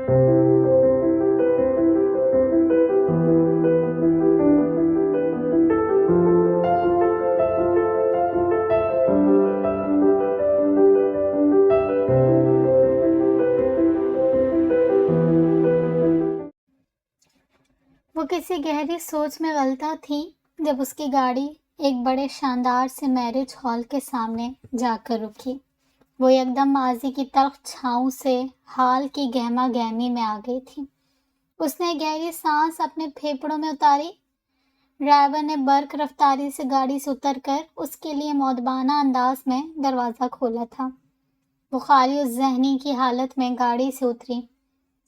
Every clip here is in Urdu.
وہ کسی گہری سوچ میں غلطہ تھی جب اس کی گاڑی ایک بڑے شاندار سے میرج ہال کے سامنے جا کر رکی۔ وہ یکدم ماضی کی تلخ چھاؤں سے حال کی گہما گہمی میں آ گئی تھی۔ اس نے گہری سانس اپنے پھیپھڑوں میں اتاری۔ ڈرائیور نے برق رفتاری سے گاڑی سے اتر کر اس کے لیے مؤدبانہ انداز میں دروازہ کھولا تھا۔ وہ خالی ذہنی کی حالت میں گاڑی سے اتری۔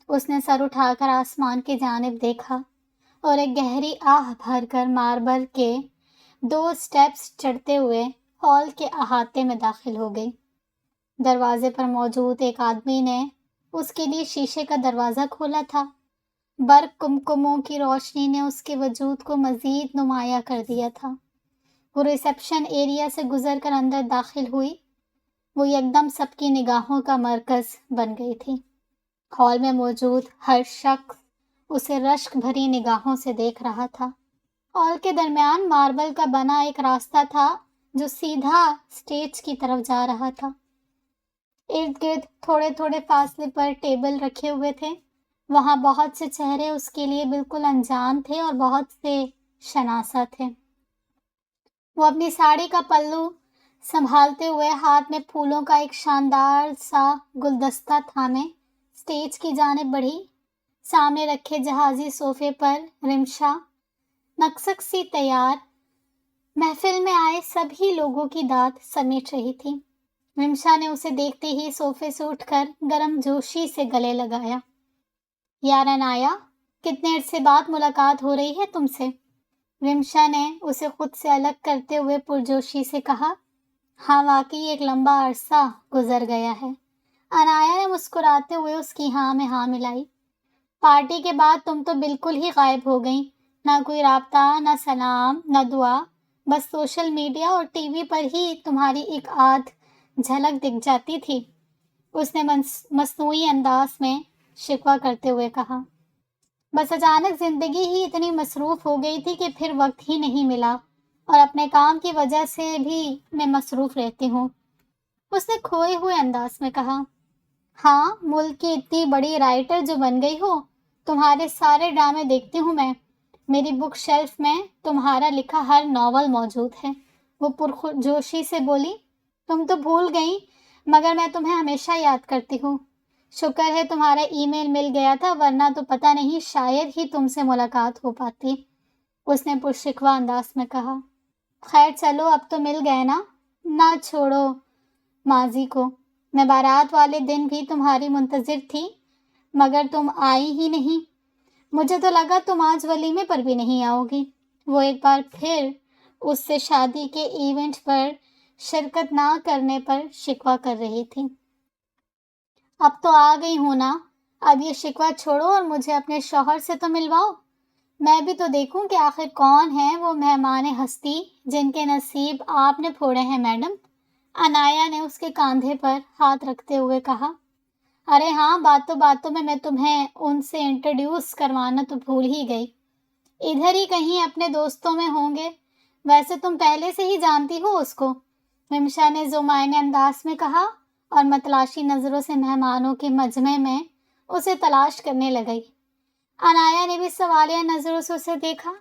اس نے سر اٹھا کر آسمان کی جانب دیکھا اور ایک گہری آہ بھر کر ماربل کے 2 اسٹیپس چڑھتے ہوئے ہال کے احاطے میں داخل ہو گئی۔ دروازے پر موجود ایک آدمی نے اس کے لیے شیشے کا دروازہ کھولا تھا۔ برق کمکموں کی روشنی نے اس کے وجود کو مزید نمایاں کر دیا تھا۔ وہ ریسیپشن ایریا سے گزر کر اندر داخل ہوئی۔ وہ یکدم سب کی نگاہوں کا مرکز بن گئی تھی۔ ہال میں موجود ہر شخص اسے رشک بھری نگاہوں سے دیکھ رہا تھا۔ ہال کے درمیان ماربل کا بنا ایک راستہ تھا جو سیدھا اسٹیج کی طرف جا رہا تھا۔ ارد گرد تھوڑے تھوڑے فاصلے پر ٹیبل رکھے ہوئے تھے۔ وہاں بہت سے چہرے اس کے لیے بالکل انجان تھے اور بہت سے شناسا تھے۔ وہ اپنی ساڑی کا پلو سنبھالتے ہوئے ہاتھ میں پھولوں کا ایک شاندار سا گلدستہ تھامے اسٹیج کی جانب بڑھی۔ سامنے رکھے جہازی صوفے پر رمشا نقشک سی تیار محفل میں آئے سبھی لوگوں کی داد سمیٹ رہی تھی۔ رمشا نے اسے دیکھتے ہی صوفے سے اٹھ کر گرم جوشی سے گلے لگایا۔ یار انایا، کتنے عرصے بعد ملاقات ہو رہی ہے تم سے؟ رمشا نے اسے خود سے الگ کرتے ہوئے پرجوشی سے کہا۔ ہاں، واقعی ایک لمبا عرصہ گزر گیا ہے۔ انایا نے مسکراتے ہوئے اس کی ہاں میں ہاں ملائی۔ پارٹی کے بعد تم تو بالکل ہی غائب ہو گئی۔ نہ کوئی رابطہ، نہ سلام، نہ دعا، بس سوشل میڈیا اور ٹی وی پر ہی تمہاری ایک آدھ جھلک دکھ جاتی تھی۔ اس نے مصنوعی انداز میں شکوہ کرتے ہوئے کہا۔ بس اچانک زندگی ہی اتنی مصروف ہو گئی تھی کہ پھر وقت ہی نہیں ملا، اور اپنے کام کی وجہ سے بھی میں مصروف رہتی ہوں، اس نے کھوئے ہوئے انداز میں کہا۔ ہاں، ملک کی اتنی بڑی رائٹر جو بن گئی ہو، تمہارے سارے ڈرامے دیکھتی ہوں میں۔ میری بک شیلف میں تمہارا لکھا ہر ناول موجود ہے، وہ پرجوشی سے بولی۔ تم تو بھول گئی، مگر میں تمہیں ہمیشہ یاد کرتی ہوں۔ شکر ہے تمہارا ای میل مل گیا تھا، ورنہ تو پتہ نہیں شاید ہی تم سے ملاقات ہو پاتی، اس نے پرشکوہ انداز میں کہا۔ خیر چلو، اب تو مل گئے نا، نہ چھوڑو ماضی کو۔ میں بارات والے دن بھی تمہاری منتظر تھی، مگر تم آئی ہی نہیں۔ مجھے تو لگا تم آج ولیمے پر بھی نہیں آؤ گی۔ وہ ایک بار پھر اس سے شادی کے ایونٹ پر شرکت نہ کرنے پر شکوہ کر رہی تھی۔ اب تو آ گئی ہوں نا، اب یہ شکوہ چھوڑو اور مجھے اپنے شوہر سے تو ملواؤ۔ میں بھی تو دیکھوں کہ آخر کون ہے وہ مہمان ہستی جن کے نصیب آپ نے پھوڑے ہیں میڈم، انایا نے اس کے کاندھے پر ہاتھ رکھتے ہوئے کہا۔ ارے ہاں، باتوں میں تمہیں ان سے انٹروڈیوس کروانا تو بھول ہی گئی۔ ادھر ہی کہیں اپنے دوستوں میں ہوں گے، ویسے تم پہلے سے ہی جانتی ہو اس کو، رمشا نے ذومعنی انداز میں کہا، اور متلاشی نظروں سے مہمانوں کے مجمع میں اسے تلاش کرنے لگی۔ انایا نے بھی سوالیہ نظروں سے اسے دیکھا۔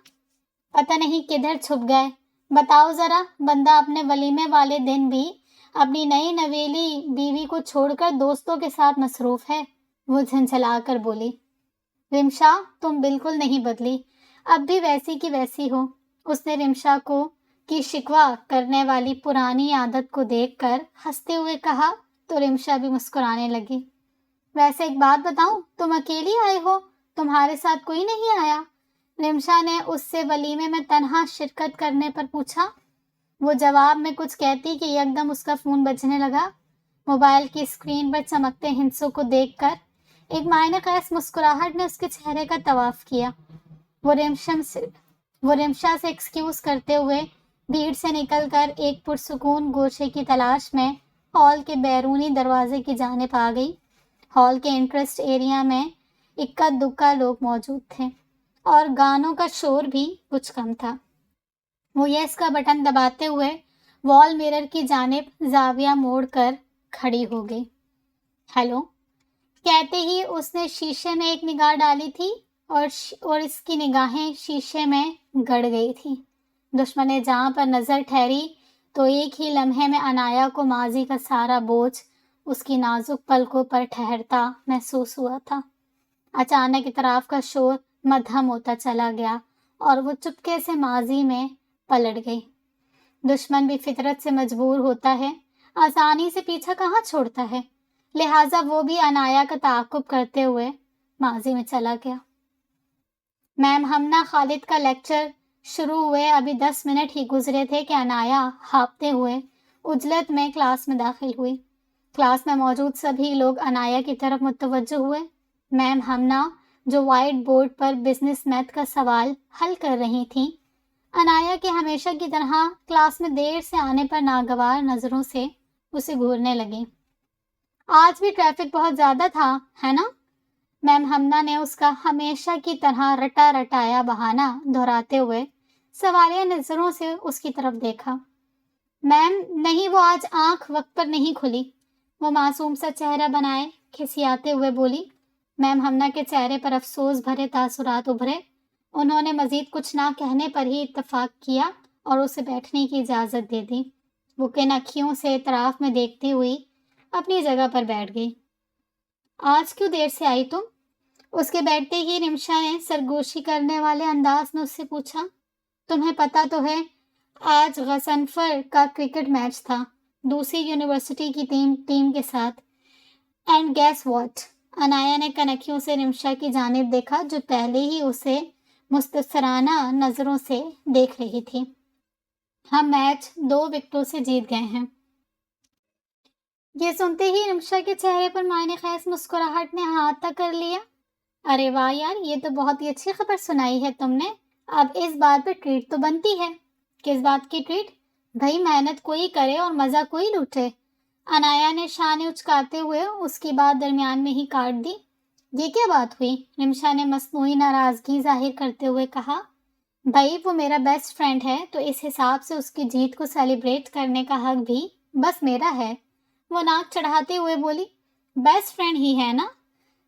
پتہ نہیں کدھر چھپ گئے، بتاؤ ذرا، بندہ اپنے ولیمے والے دن بھی اپنی نئی نویلی بیوی کو چھوڑ کر دوستوں کے ساتھ مصروف ہے، وہ جھنجھلا کر بولی۔ رمشا، تم بالکل نہیں بدلی، اب بھی ویسی کی ویسی ہو، اس نے رمشا کو کی شکوہ کرنے والی پرانی عادت کو دیکھ کر ہنستے ہوئے کہا، تو رمشا بھی مسکرانے لگی۔ ویسے ایک بات بتاؤں، تم اکیلی آئے ہو، تمہارے ساتھ کوئی نہیں آیا؟ رمشا نے اس سے ولیمے میں تنہا شرکت کرنے پر پوچھا۔ وہ جواب میں کچھ کہتی کہ یکدم اس کا فون بجنے لگا۔ موبائل کی اسکرین پر چمکتے ہندسوں کو دیکھ کر ایک معنی خیز مسکراہٹ نے اس کے چہرے کا طواف کیا۔ وہ رمشا سے ایکسکیوز کرتے ہوئے بھیڑ سے نکل کر ایک پرسکون گوشے کی تلاش میں ہال کے بیرونی دروازے کی جانب آ گئی۔ ہال کے انٹرسٹ ایریا میں اکا دکا لوگ موجود تھے اور گانوں کا شور بھی کچھ کم تھا۔ وہ یس کا بٹن دباتے ہوئے وال میرر کی جانب زاویہ موڑ کر کھڑی ہو گئی۔ ہیلو کہتے ہی اس نے شیشے میں ایک نگاہ ڈالی تھی اور اس کی نگاہیں شیشے میں گڑ گئی تھی۔ دشمن جہاں پر نظر ٹھہری تو ایک ہی لمحے میں عنایا کو ماضی کا سارا بوجھ اس کی نازک پلکوں پر ٹھہرتا محسوس ہوا تھا۔ اچانک اطراف کا شور مدھم ہوتا چلا گیا اور وہ چپکے سے ماضی میں پلٹ گئی۔ دشمن بھی فطرت سے مجبور ہوتا ہے، آسانی سے پیچھا کہاں چھوڑتا ہے، لہٰذا وہ بھی عنایا کا تعاقب کرتے ہوئے ماضی میں چلا گیا۔ میم ہمنا خالد کا لیکچر شروع ہوئے ابھی 10 منٹ ہی گزرے تھے کہ عنایا ہانپتے ہوئے عجلت میں کلاس میں داخل ہوئی۔ کلاس میں موجود سبھی لوگ عنایا کی طرف متوجہ ہوئے۔ میم ہمنا جو وائٹ بورڈ پر بزنس میتھ کا سوال حل کر رہی تھیں، عنایا کے ہمیشہ کی طرح کلاس میں دیر سے آنے پر ناگوار نظروں سے اسے گھورنے لگیں۔ آج بھی ٹریفک بہت زیادہ تھا ہے نا؟ میم ہمنا نے اس کا ہمیشہ کی طرح رٹا رٹایا بہانہ دہراتے ہوئے سوالیہ نظروں سے اس کی طرف دیکھا۔ میم نہیں، وہ آج آنکھ وقت پر نہیں کھلی، وہ معصوم سا چہرہ بنائے کھسیاتے ہوئے بولی۔ میم ہمنا کے چہرے پر افسوس بھرے تاثرات ابھرے۔ انہوں نے مزید کچھ نہ کہنے پر ہی اتفاق کیا اور اسے بیٹھنے کی اجازت دے دی۔ وہ کن اکھیوں سے اطراف میں دیکھتی ہوئی اپنی جگہ پر بیٹھ گئی۔ آج کیوں دیر سے آئی تم؟ اس کے بیٹھتے ہی رمشا نے سرگوشی کرنے والے انداز میں اس سے پوچھا۔ تمہیں پتہ تو ہے آج غضنفر کا کرکٹ میچ تھا دوسری یونیورسٹی کی ٹیم کے ساتھ۔ And guess what? عنایا نے کنکھیوں سے رمشا کی جانب دیکھا جو پہلے ہی اسے مستفسرانہ نظروں سے دیکھ رہی تھی۔ ہم میچ 2 وکٹوں سے جیت گئے ہیں۔ یہ سنتے ہی رمشا کے چہرے پر معنی خیز مسکراہٹ نے احاطہ کر لیا۔ ارے واہ یار، یہ تو بہت ہی اچھی خبر سنائی ہے تم نے۔ اب اس بات پہ ٹریٹ تو بنتی ہے۔ کس بات کی ٹریٹ؟ بھائی محنت کوئی کرے اور مزہ کوئی لوٹے۔ عنایا نے شانے اچکاتے ہوئے اس کی بات درمیان میں ہی کاٹ دی۔ یہ کیا بات ہوئی؟ رمشا نے مصنوعی ناراضگی ظاہر کرتے ہوئے کہا۔ بھائی وہ میرا بیسٹ فرینڈ ہے تو اس حساب سے اس کی جیت کو سیلیبریٹ کرنے کا حق بھی بس میرا ہے، وہ ناک چڑھاتے ہوئے بولی۔ بیسٹ فرینڈ ہی ہے نا؟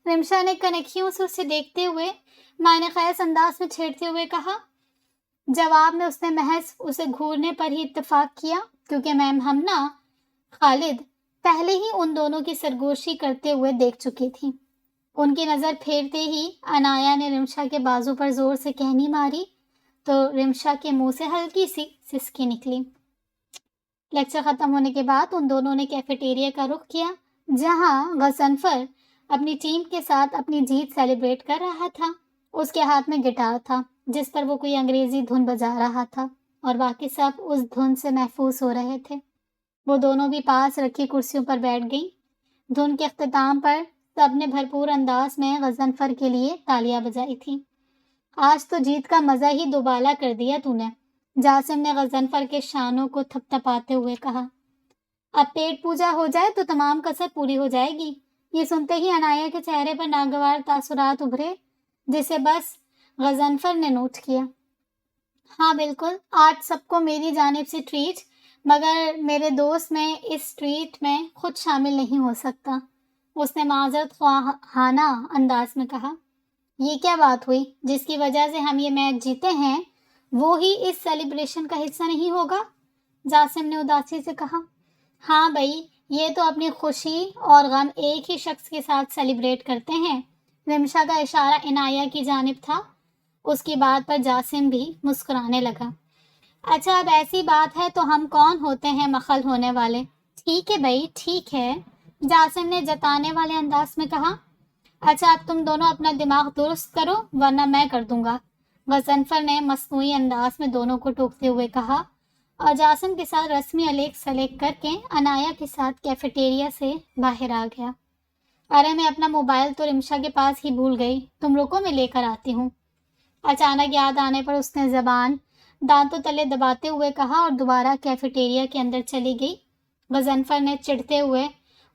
رمشا نے کنکھیوں سے اسے دیکھتے ہوئے معنی خیز انداز میں چھیڑتے ہوئے کہا۔ جواب میں اس نے محض اسے گھورنے پر ہی اتفاق کیا کیونکہ میم ہمنا خالد پہلے ہی ان دونوں کی سرگوشی کرتے ہوئے دیکھ چکی تھی۔ ان کی نظر پھیرتے ہی عنایا نے رمشا کے بازو پر زور سے کہنی ماری تو رمشا کے منہ سے ہلکی سی سسکی نکلی۔ لیکچر ختم ہونے کے بعد ان دونوں نے کیفیٹیریا کا رخ کیا جہاں غضنفر اپنی ٹیم کے ساتھ اپنی جیت سیلیبریٹ کر رہا تھا۔ اس کے ہاتھ میں گٹار تھا جس پر وہ کوئی انگریزی دھن بجا رہا تھا اور باقی سب اس دھن سے محفوظ ہو رہے تھے۔ وہ دونوں بھی پاس رکھی کرسیوں پر بیٹھ گئیں۔ دھن کے اختتام پر سب نے بھرپور انداز میں غضنفر کے لیے تالیاں بجائی تھیں۔ آج تو جیت کا مزہ ہی دوبالا کر دیا تو نے، جاسم نے غضنفر کے شانوں کو تھپ تھپاتے ہوئے کہا۔ اب پیٹ پوجا ہو جائے تو تمام کسر پوری ہو جائے گی۔ یہ سنتے ہی عنایا کے چہرے پر ناگوار تاثرات ابھرے جسے بس غضنفر نے نوٹ کیا۔ ہاں بالکل، آج سب کو میری جانب سے ٹریٹ، مگر میرے دوست میں اس ٹریٹ میں خود شامل نہیں ہو سکتا، اس نے معذرت خواہانہ انداز میں کہا۔ یہ کیا بات ہوئی؟ جس کی وجہ سے ہم یہ میچ جیتے ہیں وہ ہی اس سیلیبریشن کا حصہ نہیں ہوگا؟ جاسم نے اداسی سے کہا۔ ہاں بھائی، یہ تو اپنی خوشی اور غم ایک ہی شخص کے ساتھ سیلیبریٹ کرتے ہیں۔ رمشا کا اشارہ عنایا کی جانب تھا۔ اس کی بات پر جاسم بھی مسکرانے لگا۔ اچھا اب ایسی بات ہے تو ہم کون ہوتے ہیں مخل ہونے والے؟ ٹھیک ہے بھائی ٹھیک ہے، جاسم نے جتانے والے انداز میں کہا۔ اچھا اب تم دونوں اپنا دماغ درست کرو ورنہ میں کر دوں گا، غضنفر نے مصنوعی انداز میں دونوں کو ٹوکتے ہوئے کہا اور جاسم کے ساتھ رسمی الیک سلیک کر کے عنایا کے ساتھ کیفیٹیریا سے باہر آ گیا۔ ارے میں اپنا موبائل تو رمشا کے پاس ہی بھول گئی، تم رکو میں لے کر آتی ہوں۔ اچانک یاد آنے پر اس نے زبان دانتوں تلے دباتے ہوئے کہا اور دوبارہ کیفیٹیریا کے اندر چلی گئی۔ غضنفر نے چڑھتے ہوئے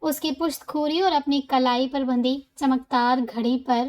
اس کی پشت کھوری اور اپنی کلائی پر بندھی چمکدار گھڑی پر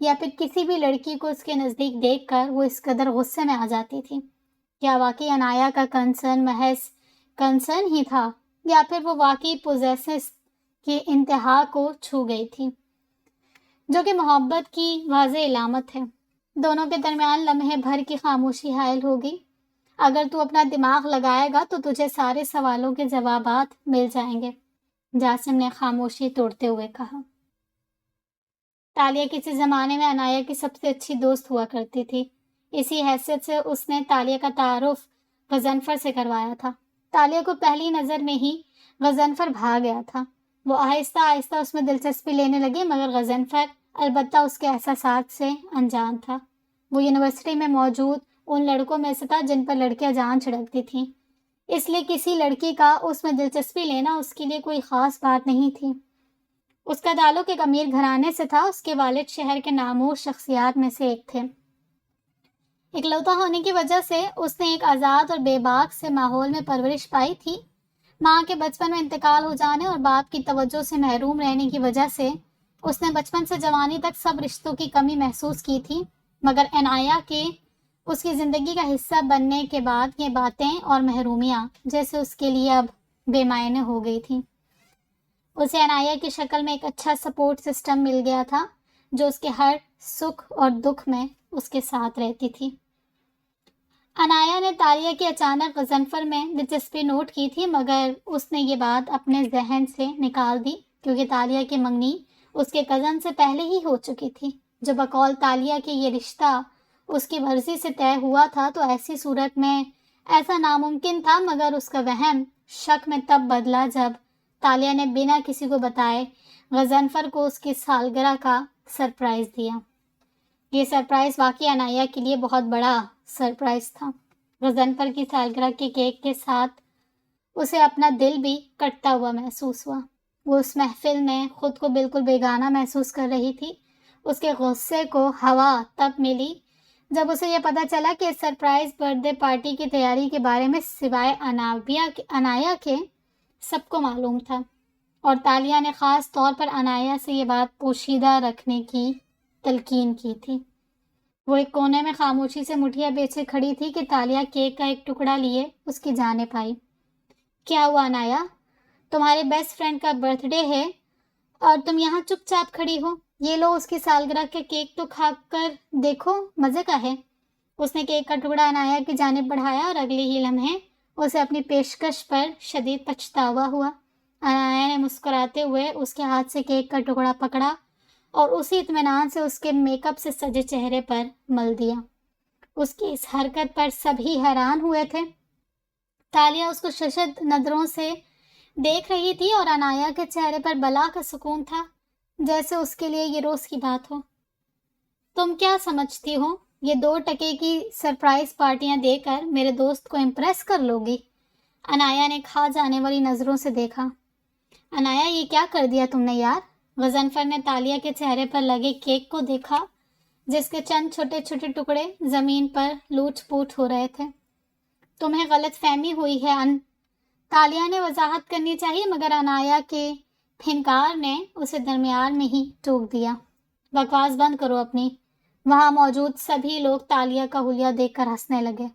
یا پھر کسی بھی لڑکی کو اس کے نزدیک دیکھ کر وہ اس قدر غصے میں آ جاتی تھی؟ کیا واقعی عنایا کا کنسرن محض کنسرن ہی تھا، یا پھر وہ واقعی پوزیسس کی انتہا کو چھو گئی تھی، جو کہ محبت کی واضح علامت ہے؟ دونوں کے درمیان لمحے بھر کی خاموشی حائل ہوگی۔ اگر تو اپنا دماغ لگائے گا تو تجھے سارے سوالوں کے جوابات مل جائیں گے، جاسم نے خاموشی توڑتے ہوئے کہا۔ تالیہ کسی زمانے میں عنایا کی سب سے اچھی دوست ہوا کرتی تھی۔ اسی حیثیت سے اس نے تالیہ کا تعارف غضنفر سے کروایا تھا۔ تالیہ کو پہلی نظر میں ہی غضنفر بھا گیا تھا۔ وہ آہستہ آہستہ اس میں دلچسپی لینے لگی، مگر غضنفر البتہ اس کے احساسات سے انجان تھا۔ وہ یونیورسٹی میں موجود ان لڑکوں میں سے تھا جن پر لڑکیاں جان چھڑکتی تھیں، اس لیے کسی لڑکی کا اس میں دلچسپی لینا اس کے لیے کوئی خاص بات نہیں تھی۔ اس کا تعلق ایک امیر گھرانے سے تھا۔ اس کے والد شہر کے نامور شخصیات میں سے ایک تھے۔ اکلوتا ہونے کی وجہ سے اس نے ایک آزاد اور بے باک سے ماحول میں پرورش پائی تھی۔ ماں کے بچپن میں انتقال ہو جانے اور باپ کی توجہ سے محروم رہنے کی وجہ سے اس نے بچپن سے جوانی تک سب رشتوں کی کمی محسوس کی تھی، مگر عنایا کے اس کی زندگی کا حصہ بننے کے بعد یہ باتیں اور محرومیاں جیسے اس کے لیے اب بے معنی ہو گئی تھیں۔ اسے عنایا کی شکل میں ایک اچھا سپورٹ سسٹم مل گیا تھا جو اس کے ہر سکھ اور دکھ میں اس کے ساتھ رہتی تھی۔ عنایا نے تالیہ کی اچانک غضنفر میں دلچسپی نوٹ کی تھی، مگر اس نے یہ بات اپنے ذہن سے نکال دی کیونکہ تالیہ کی منگنی اس کے کزن سے پہلے ہی ہو چکی تھی۔ جو بقول تالیہ کے یہ رشتہ اس کی مرضی سے طے ہوا تھا تو ایسی صورت میں ایسا ناممکن تھا، مگر اس کا وہم شک میں تب بدلا جب تالیہ نے بنا کسی کو بتائے غضنفر کو اس کی سالگرہ کا سرپرائز دیا۔ یہ سرپرائز واقعی عنایا کے لیے بہت بڑا سرپرائز تھا۔ غضنفر کی سالگرہ کے کیک کے ساتھ اسے اپنا دل بھی کٹتا ہوا محسوس ہوا۔ وہ اس محفل میں خود کو بالکل بیگانہ محسوس کر رہی تھی۔ اس کے غصے کو ہوا تب ملی جب اسے یہ پتہ چلا کہ اس سرپرائز برتھ ڈے پارٹی کی تیاری کے بارے میں سوائے عنایا کے سب کو معلوم تھا، اور تالیہ نے خاص طور پر عنایا سے یہ بات پوشیدہ رکھنے کی تلقین کی تھی۔ وہ ایک کونے میں خاموشی سے مٹھیاں بیچے کھڑی تھی کہ تالیہ کیک کا ایک ٹکڑا لیے اس کی جانب آئی۔ کیا ہوا عنایا؟ تمہارے بیسٹ فرینڈ کا برتھ ڈے ہے اور تم یہاں چپ چاپ کھڑی ہو؟ یہ لو اس کی سالگرہ کے کیک تو کھا کر دیکھو، مزے کا ہے۔ اس نے کیک کا ٹکڑا عنایا کی جانب بڑھایا اور اگلے ہی لمحے اسے اپنی پیشکش پر شدید پچھتاوا ہوا۔ عنایا نے مسکراتے ہوئے اس کے ہاتھ سے کیک کا ٹکڑا پکڑا اور اسی اطمینان سے اس کے میک اپ سے سجے چہرے پر مل دیا۔ اس کی اس حرکت پر سبھی حیران ہوئے تھے۔ تالیہ اس کو ششد نظروں سے دیکھ رہی تھی اور عنایا کے چہرے پر بلا کا سکون تھا، جیسے اس کے لیے یہ روز کی بات ہو۔ تم کیا سمجھتی ہو یہ 2 ٹکے کی سرپرائز پارٹیاں دے کر میرے دوست کو امپریس کر لو گی؟ عنایا نے کھا جانے والی نظروں سے دیکھا۔ عنایا یہ کیا کر دیا تم نے یار؟ غضنفر نے تالیہ کے چہرے پر لگے کیک کو دیکھا جس کے چند چھوٹے چھوٹے ٹکڑے زمین پر لوٹ پوٹ ہو رہے تھے۔ تمہیں غلط فہمی ہوئی ہے تالیہ نے وضاحت کرنی چاہیے، مگر عنایا کے پھنکار نے اسے درمیان میں ہی ٹوک دیا۔ بکواس بند کرو اپنی۔ وہاں موجود سبھی لوگ تالیہ کا حلیہ دیکھ کر ہنسنے لگے۔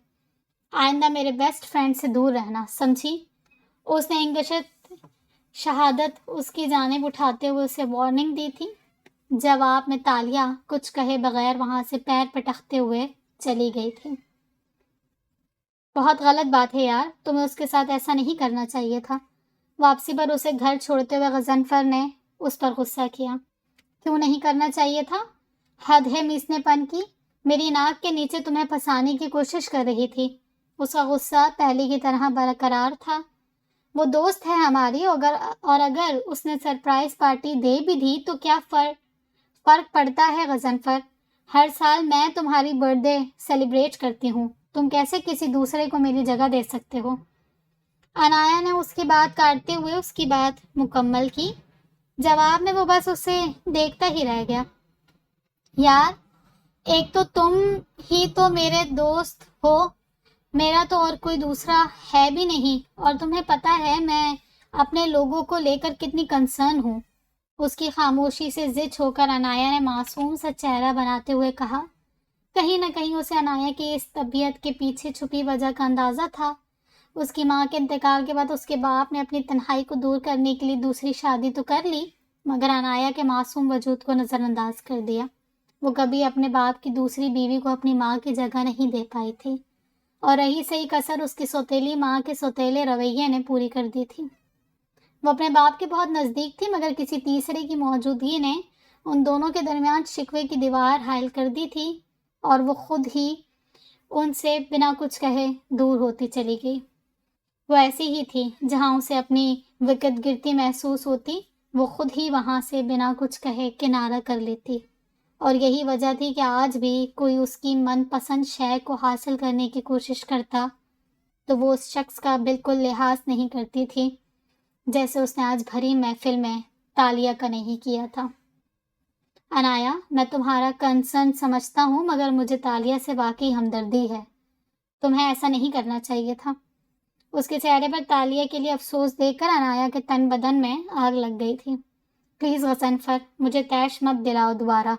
آئندہ میرے بیسٹ فرینڈ سے دور رہنا، سمجھی؟ اس نے انگشت شہادت اس کی جانب اٹھاتے ہوئے اسے وارننگ دی تھی۔ جواب میں تالیہ کچھ کہے بغیر وہاں سے پیر پٹکتے ہوئے چلی گئی تھی۔ بہت غلط بات ہے یار، تمہیں اس کے ساتھ ایسا نہیں کرنا چاہیے تھا۔ واپسی پر اسے گھر چھوڑتے ہوئے غضنفر نے اس پر غصہ کیا۔ کیوں نہیں کرنا چاہیے تھا؟ حد ہے میسنے پن کی، میری ناک کے نیچے تمہیں پھنسانے کی کوشش کر رہی تھی۔ اس کا غصہ پہلے کی طرح برقرار تھا۔ وہ دوست ہے ہماری، اور اگر اس نے سرپرائز پارٹی دے بھی دی تو کیا فرق پڑتا ہے غضنفر؟ ہر سال میں تمہاری برتھ ڈے سیلیبریٹ کرتی ہوں، تم کیسے کسی دوسرے کو میری جگہ دے سکتے ہو؟ عنایا نے اس کی بات کاٹتے ہوئے اس کی بات مکمل کی۔ جواب میں وہ بس اسے دیکھتا ہی رہ گیا۔ یار، ایک تو تم ہی تو میرے دوست ہو، میرا تو اور کوئی دوسرا ہے بھی نہیں، اور تمہیں پتہ ہے میں اپنے لوگوں کو لے کر کتنی کنسرن ہوں۔ اس کی خاموشی سے زچ ہو کر عنایا نے معصوم سا چہرہ بناتے ہوئے کہا۔ کہیں نہ کہیں اسے عنایا کی اس طبیعت کے پیچھے چھپی وجہ کا اندازہ تھا۔ اس کی ماں کے انتقال کے بعد اس کے باپ نے اپنی تنہائی کو دور کرنے کے لیے دوسری شادی تو کر لی، مگر عنایا کے معصوم وجود کو نظر انداز کر دیا۔ وہ کبھی اپنے باپ کی دوسری بیوی کو اپنی ماں کی جگہ نہیں دے پائی تھی، اور رہی صحیح کسر اس کی سوتیلی ماں کے سوتیلے رویے نے پوری کر دی تھی۔ وہ اپنے باپ کے بہت نزدیک تھی، مگر کسی تیسرے کی موجودگی نے ان دونوں کے درمیان شکوے کی دیوار حائل کر دی تھی، اور وہ خود ہی ان سے بنا کچھ کہے دور ہوتی چلی گئی۔ وہ ایسی ہی تھی، جہاں اسے اپنی وقت گرتی محسوس ہوتی، وہ خود ہی وہاں سے بنا کچھ کہے کنارہ کر لیتی، اور یہی وجہ تھی کہ آج بھی کوئی اس کی من پسند شے کو حاصل کرنے کی کوشش کرتا تو وہ اس شخص کا بالکل لحاظ نہیں کرتی تھی، جیسے اس نے آج بھری محفل میں تالیہ کا نہیں کیا تھا۔ عنایا، میں تمہارا کنسرن سمجھتا ہوں، مگر مجھے تالیہ سے واقعی ہمدردی ہے۔ تمہیں ایسا نہیں کرنا چاہیے تھا۔ اس کے چہرے پر تالیہ کے لیے افسوس دیکھ کر عنایا کے تن بدن میں آگ لگ گئی تھی۔ پلیز غضنفر، مجھے طیش مت دلاؤ دوبارہ۔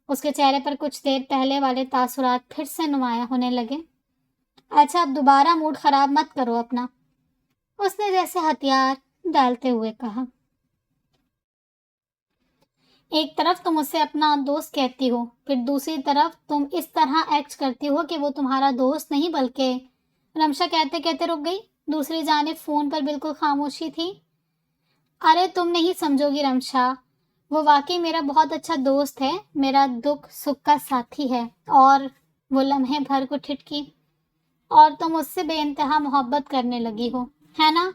اس کے چہرے پر کچھ دیر پہلے والے تاثرات پھر سے نمایاں ہونے لگے۔ اچھا، اب دوبارہ موڈ خراب مت کرو اپنا، اس نے جیسے ہتھیار ڈالتے ہوئے کہا۔ ایک طرف تم اسے اپنا دوست کہتی ہو، پھر دوسری طرف تم اس طرح ایکٹ کرتی ہو کہ وہ تمہارا دوست نہیں بلکہ… رمشا کہتے کہتے رک گئی۔ دوسری جانب فون پر بالکل خاموشی تھی۔ ارے تم نہیں سمجھو گی رمشا، وہ واقعی میرا بہت اچھا دوست ہے، میرا دکھ سکھ کا ساتھی ہے۔ اور وہ لمحے بھر کو ٹھٹکی۔ اور تم اس سے بے انتہا محبت کرنے لگی ہو، ہے نا؟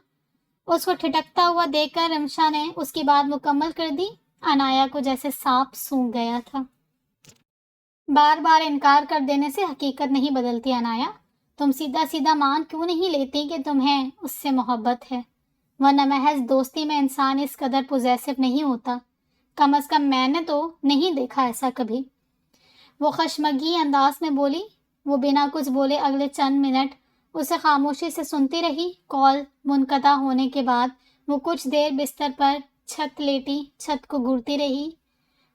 اس کو ٹھٹکتا ہوا دیکھ کر رمشا نے اس کی بات مکمل کر دی۔ عنایا کو جیسے سانپ سونگھ گیا تھا۔ بار بار انکار کر دینے سے حقیقت نہیں بدلتی عنایا۔ تم سیدھا سیدھا مان کیوں نہیں لیتی کہ تمہیں اس سے محبت ہے؟ ورنہ محض دوستی میں انسان اس قدر پوزیسو نہیں ہوتا۔ کم از کم میں نے تو نہیں دیکھا ایسا کبھی۔ وہ خشمگی انداز میں بولی۔ وہ بنا کچھ بولے اگلے چند منٹ اسے خاموشی سے سنتی رہی۔ کال منقطع ہونے کے بعد وہ کچھ دیر بستر پر چھت لیٹی چھت کو گھورتی رہی۔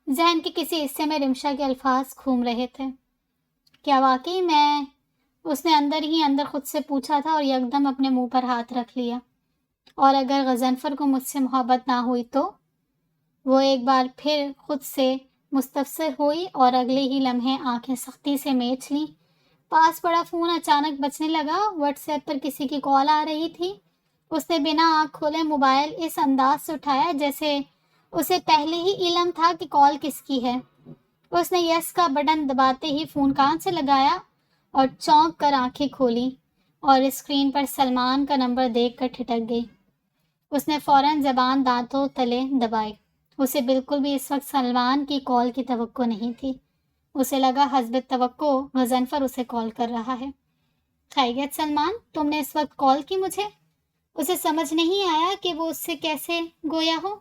ذہن کے کسی حصے میں رمشا کے الفاظ گھوم رہے تھے۔ کیا واقعی میں… اس نے اندر ہی اندر خود سے پوچھا تھا، اور یکدم اپنے منہ پر ہاتھ رکھ لیا۔ اور اگر غضنفر کو مجھ سے محبت نہ ہوئی تو… وہ ایک بار پھر خود سے مستفسر ہوئی، اور اگلے ہی لمحے آنکھیں سختی سے میچ لیں۔ پاس پڑا فون اچانک بجنے لگا۔ واٹس ایپ پر کسی کی کال آ رہی تھی۔ اس نے بنا آنکھ کھولے موبائل اس انداز سے اٹھایا جیسے اسے پہلے ہی علم تھا کہ کال کس کی ہے۔ اس نے یس کا بٹن دباتے ہی فون کان سے لگایا اور چونک کر آنکھیں کھولی، اور اسکرین پر سلمان کا نمبر دیکھ کر ٹھٹک گئی۔ اس نے فوراً زبان دانتوں تلے دبائی۔ اسے بالکل بھی اس وقت سلمان کی کال کی توقع نہیں تھی۔ اسے لگا حسب توقع غضنفر اسے کال کر رہا ہے۔ خیریت سلمان، تم نے اس وقت کال کی مجھے؟ اسے سمجھ نہیں آیا کہ وہ اس سے کیسے گویا ہو۔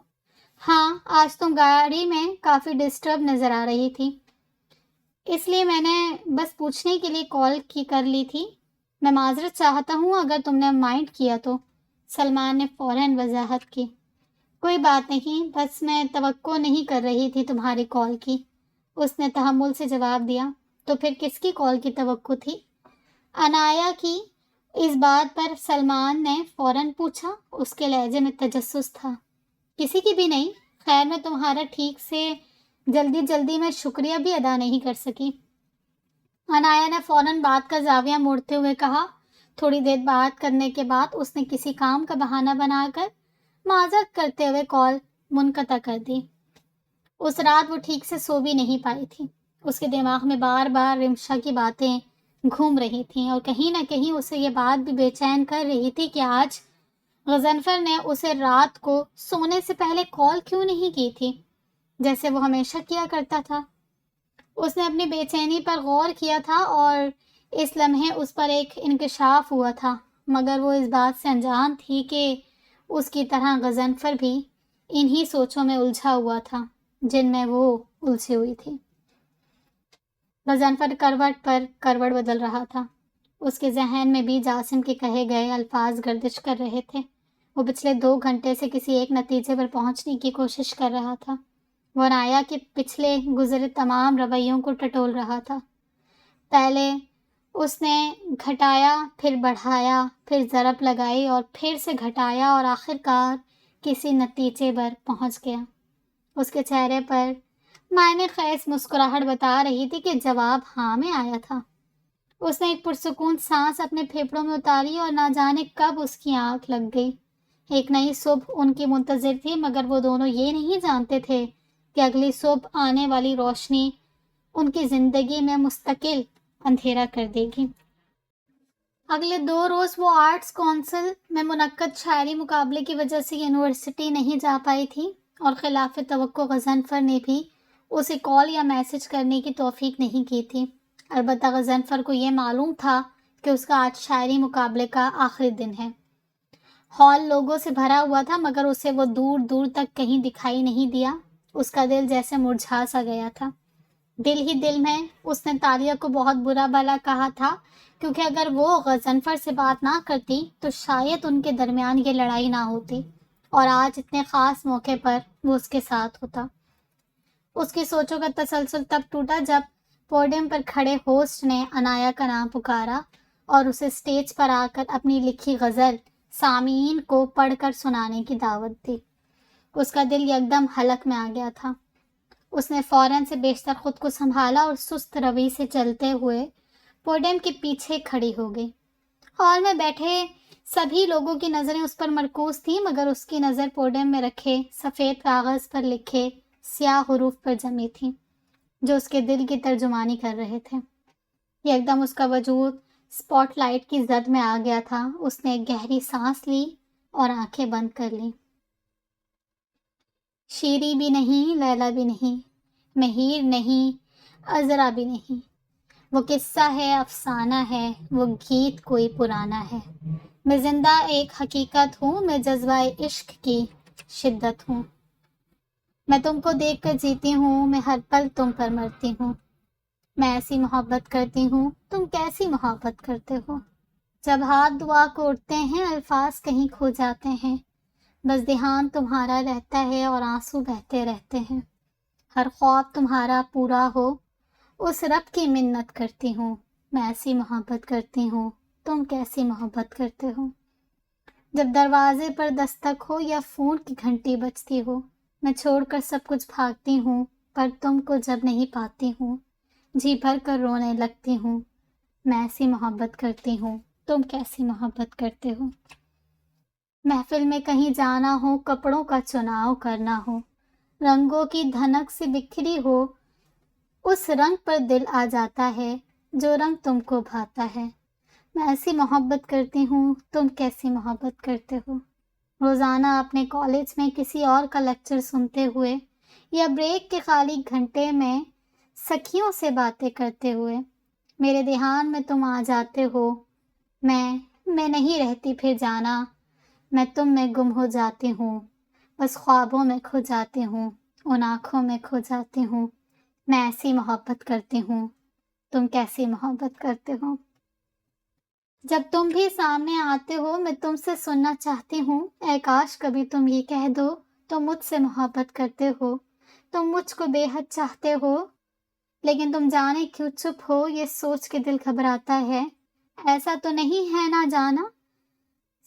ہاں، آج تم گاڑی میں کافی ڈسٹرب نظر آ رہی تھی، اس لیے میں نے بس پوچھنے کے لیے کال کر لی تھی۔ میں معذرت چاہتا ہوں اگر تم نے مائنڈ کیا تو، سلمان نے فوراً وضاحت کی۔ کوئی بات نہیں، بس میں توقع نہیں کر رہی تھی تمہاری کال کی، اس نے تحمل سے جواب دیا۔ تو پھر کس کی کال کی توقع تھی؟ عنایا کی۔ اس بات پر سلمان نے فوراً پوچھا۔ اس کے لہجے میں تجسس تھا۔ کسی کی بھی نہیں، خیر میں تمہارا ٹھیک سے جلدی میں شکریہ بھی ادا نہیں کر سکی، عنایا نے فوراً بات کا زاویہ موڑتے ہوئے کہا۔ تھوڑی دیر بات کرنے کے بعد اس نے کسی کام کا بہانہ بنا کر معذرت کرتے ہوئے کال منقطع کر دی۔ اس رات وہ ٹھیک سے سو بھی نہیں پائی تھی۔ اس کے دماغ میں بار بار رمشا کی باتیں گھوم رہی تھیں، اور کہیں نہ کہیں اسے یہ بات بھی بے چین کر رہی تھی کہ آج غضنفر نے اسے رات کو سونے سے پہلے کال کیوں نہیں کی تھی، جیسے وہ ہمیشہ کیا کرتا تھا۔ اس نے اپنی بے چینی پر غور کیا تھا، اور اس لمحے اس پر ایک انکشاف ہوا تھا، مگر وہ اس بات سے انجان تھی کہ اس کی طرح غضنفر بھی انہی سوچوں میں الجھا ہوا تھا جن میں وہ الجھی ہوئی تھی۔ غضنفر کروٹ پر کروٹ بدل رہا تھا۔ اس کے ذہن میں بھی جاسم کے کہے گئے الفاظ گردش کر رہے تھے۔ وہ پچھلے 2 گھنٹے سے کسی ایک نتیجے پر پہنچنے کی کوشش کر رہا تھا۔ وہ عنایا کے پچھلے گزرے تمام رویوں کو ٹٹول رہا تھا۔ پہلے اس نے گھٹایا، پھر بڑھایا، پھر ضرب لگائی اور پھر سے گھٹایا اور آخرکار کسی نتیجے پر پہنچ گیا۔ اس کے چہرے پر معنی خیز مسکراہٹ بتا رہی تھی کہ جواب ہاں میں آیا تھا۔ اس نے ایک پرسکون سانس اپنے پھیپھڑوں میں اتاری اور نہ جانے کب اس کی آنکھ لگ گئی۔ ایک نئی صبح ان کی منتظر تھی، مگر وہ دونوں یہ نہیں جانتے تھے کہ اگلی صبح آنے والی روشنی ان کی زندگی میں مستقل اندھیرا کر دے گی۔ اگلے 2 روز وہ آرٹس کونسل میں منعقد شاعری مقابلے کی وجہ سے یونیورسٹی نہیں جا پائی تھی، اور خلاف توقع غضنفر نے بھی اسے کال یا میسج کرنے کی توفیق نہیں کی تھی۔ البتہ غضنفر کو یہ معلوم تھا کہ اس کا آج شاعری مقابلے کا آخری دن ہے۔ ہال لوگوں سے بھرا ہوا تھا، مگر اسے وہ دور دور تک کہیں دکھائی نہیں دیا۔ اس کا دل جیسے مرجھا سا گیا تھا۔ دل ہی دل میں اس نے طالیہ کو بہت برا بھلا کہا تھا، کیونکہ اگر وہ غضنفر سے بات نہ کرتی تو شاید ان کے درمیان یہ لڑائی نہ ہوتی، اور آج اتنے خاص موقع پر وہ اس کے ساتھ ہوتا۔ اس کی سوچوں کا تسلسل تب ٹوٹا جب پوڈیم پر کھڑے ہوسٹ نے عنایا کا نام پکارا اور اسے اسٹیج پر آ کر اپنی لکھی غزل سامعین کو پڑھ کر سنانے کی دعوت دی۔ اس کا دل یکدم حلق میں آ گیا تھا۔ اس نے فوراً سے بیشتر خود کو سنبھالا اور سست روی سے چلتے ہوئے پوڈیم کے پیچھے کھڑی ہو گئی۔ ہال میں بیٹھے سبھی لوگوں کی نظریں اس پر مرکوز تھیں، مگر اس کی نظر پوڈیم میں رکھے سفید کاغذ پر لکھے سیاہ حروف پر جمی تھی، جو اس کے دل کی ترجمانی کر رہے تھے۔ یکدم اس کا وجود اسپاٹ لائٹ کی زد میں آ گیا تھا۔ اس نے ایک گہری سانس لی اور آنکھیں بند کر لیں۔ شیری بھی نہیں، لیلا بھی نہیں، مہیر نہیں، عذرا بھی نہیں، وہ قصہ ہے، افسانہ ہے، وہ گیت کوئی پرانا ہے۔ میں زندہ ایک حقیقت ہوں، میں جذبہ عشق کی شدت ہوں۔ میں تم کو دیکھ کر جیتی ہوں، میں ہر پل تم پر مرتی ہوں۔ میں ایسی محبت کرتی ہوں، تم کیسی محبت کرتے ہو۔ جب ہاتھ دعا کو اٹھتے ہیں، الفاظ کہیں کھو جاتے ہیں، بس دھیان تمہارا رہتا ہے اور آنسو بہتے رہتے ہیں۔ ہر خواب تمہارا پورا ہو، اس رب کی منت کرتی ہوں۔ میں ایسی محبت کرتی ہوں، تم کیسی محبت کرتے ہو۔ جب دروازے پر دستک ہو یا فون کی گھنٹی بجتی ہو، میں چھوڑ کر سب کچھ بھاگتی ہوں، پر تم کو جب نہیں پاتی ہوں، جی بھر کر رونے لگتی ہوں۔ میں ایسی محبت کرتی ہوں، تم کیسی محبت کرتے ہو۔ محفل میں کہیں جانا ہو، کپڑوں کا چناؤ کرنا ہو، رنگوں کی دھنک سے بکھری ہو، اس رنگ پر دل آ جاتا ہے جو رنگ تم کو بھاتا ہے۔ میں ایسی محبت کرتی ہوں، تم کیسی محبت کرتے ہو۔ روزانہ اپنے کالج میں کسی اور کا لیکچر سنتے ہوئے یا بریک کے خالی گھنٹے میں سکھیوں سے باتیں کرتے ہوئے میرے دھیان میں تم آ جاتے ہو۔ میں نہیں رہتی پھر جانا، میں تم میں گم ہو جاتی ہوں، بس خوابوں میں کھو جاتی ہوں، ان آنکھوں میں کھو جاتی ہوں۔ میں ایسی محبت کرتی ہوں، تم کیسی محبت کرتے ہو۔ جب تم بھی سامنے آتے ہو، میں تم سے سننا چاہتی ہوں، اے کاش کبھی تم یہ کہہ دو تم مجھ سے محبت کرتے ہو، تم مجھ کو بے حد چاہتے ہو، لیکن تم جانے کیوں چپ ہو، یہ سوچ کے دل گھبراتا ہے۔ ایسا تو نہیں ہے نہ جانا،